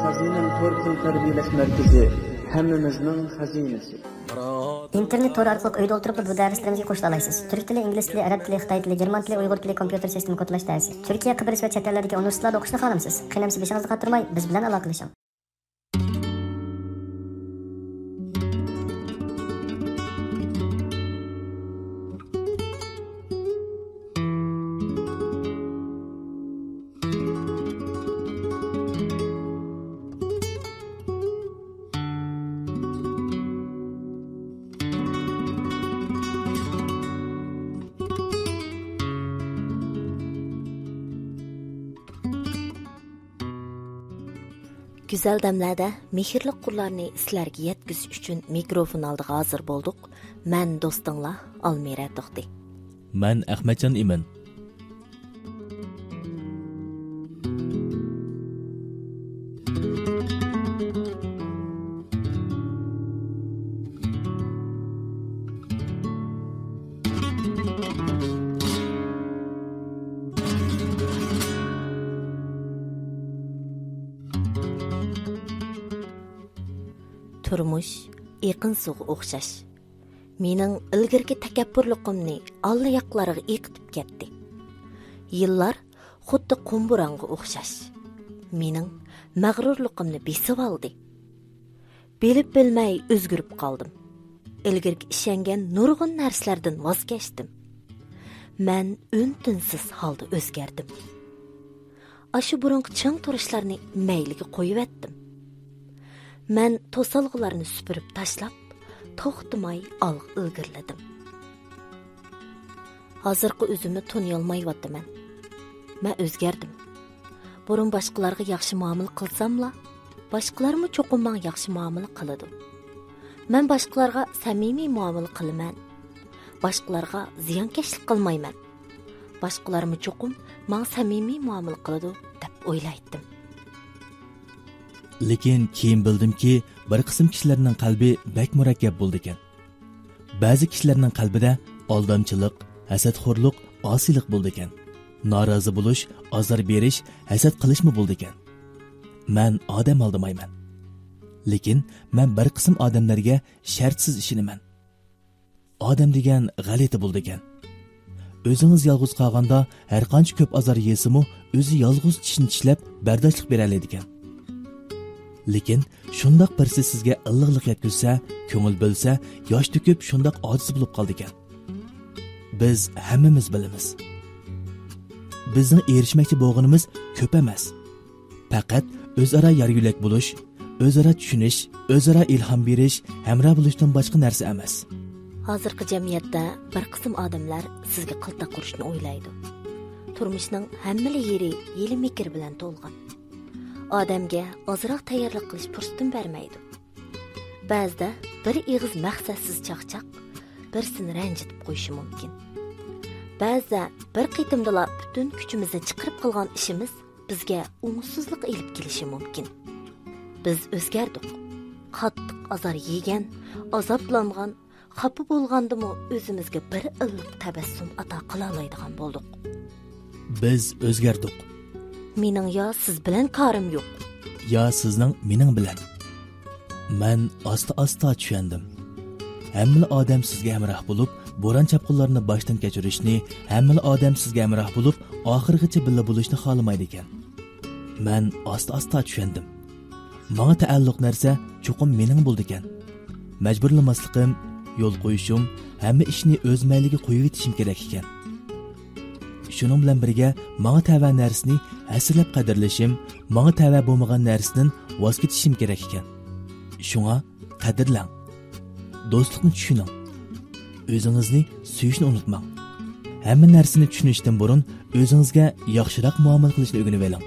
Xazinem Torqil Tarbiyalash Markazi hammamizning xazinasi. İnternet tor orqali uyda o'tirib bu darslarımizga qo'shila olasiz. Turk tili, ingliz tili, arab tili, xitoy tili, german tili, uyg'ur tili, kompyuter sistemi kodlash darsi. Turkiya, Qibris va chet ellardagi universitetlarda o'qishni xohlamsiz? Qiynamsiz beshingizni qottirmay, biz bilan aloqalashing. Güzel demlerde mehirli qurlarni sizlarga yetkizish uchun mikrofon oldiga hozir bo'ldik. Men do'stinglar Almira To'xti. Men Ahmadjon Imin. Turmush iqin suvga o'xshash. Mening ilgirki takabburligimni allaqalarga eqitib ketdi. Yillar xuddi qumburanga o'xshash. Mening mag'rurligimni besib oldi. Bilib bilmay o'zgarib qoldim. Ilgirki ishongan nurg'un narsalardan voz kechdim. Men untinsiz holda o'zgardim. Ashu burungi ching turishlarni mayliga qo'yib etdim. Men to'salg'ularni supurib tashlab, to'xtamay ilgirladim. Hozirgi o'zimni toniy olmayapman. Men o'zgardim. Burun boshqalarga yaxshi muomala qilsamla, boshqalarmi cho'qim menga yaxshi muomala qiladi. Men boshqalarga samimiy muomala qilaman. Boshqalarga ziyonkashlik qilmayman. Boshqalarmi cho'qim menga samimiy muomala qiladi deb o'ylaydim. Lekin keyin bildimki, bir qism kishilarning qalbi bak murakkab bo'ldi ekan. Ba'zi kishilarning qalbida aldamchilik, hasadxo'rlik, osiylik bo'ldi ekan. Norozi bo'lish, azor berish, hasad qilishmi bo'ldi ekan. Men odam aldamayman. Lekin men bir qism odamlarga shartsiz ishonaman. Odam degan g'alati bo'ldi ekan. O'zingiz yolg'iz qolganda har qancha ko'p azor yesimi, o'zi yolg'iz tishni tishlab bardoshlik bera oladi ekan. Lekin shundoq birisi sizga illiqlik yetkazsa, ko'ngil bo'lsa, yosh to'kib shundoq ojiz bo'lib qoldi ekan. Biz hammamiz bilamiz. Bizning erishmoqchi bo'lganimiz ko'p emas. Faqat o'zaro yargulak bo'lish, o'zaro tushunish, o'zaro ilhom berish, hamroh bo'lishdan boshqa narsa emas. Hozirgi jamiyatda bir qism odamlar sizga qilta qurishni o'ylaydi. Turmushning hamma yeri yeli mikr bilan to'lgan. Odamga ozroq tayyorlik qilish fursatini bermaydi. Ba'zida bir ig'iz maqsadsiz chaqchaq birsini ranjitib qo'yishi mumkin. Ba'zida bir qitimdala butun kuchimizni chiqarib qilgan ishimiz bizga umutsizlik elib kelishi mumkin. Biz o'zgardik. Qattiq azor yegan, azoblangan, xafa bo'lgandimi o'zimizga bir illiq tabassum ato qila oladigan bo'ldik. Biz o'zgardik. Mening yo siz bilan ko'rim yo'q. Yo sizning mening bilan. Men asta-asta tushundim. Hamma odam sizga hamroh bo'lib, bo'ron chapqinlarni boshdan kechirishni, hamma odam sizga hamroh bo'lib, oxirgacha birga bo'lishni xohlamaydi ekan. Men asta-asta tushundim. Menga taalluq narsa cho'qim mening bo'ldi ekan. Majburlamasligim, yo'l qo'yishim, hamma ishni o'z mayliga qo'yib etishim kerak ekan. Shuning bilan birga menga tava narsani asrlab qadrlashim, menga tava bo'lmagan narsadan voz kechishim kerak ekan. Shunga qadrlang. Do'stlikni tushuning. O'zingizni suyishni unutmang. Hamma narsani tushunishdan burun o'zingizga yaxshiroq muomala qilishni o'rganib oling.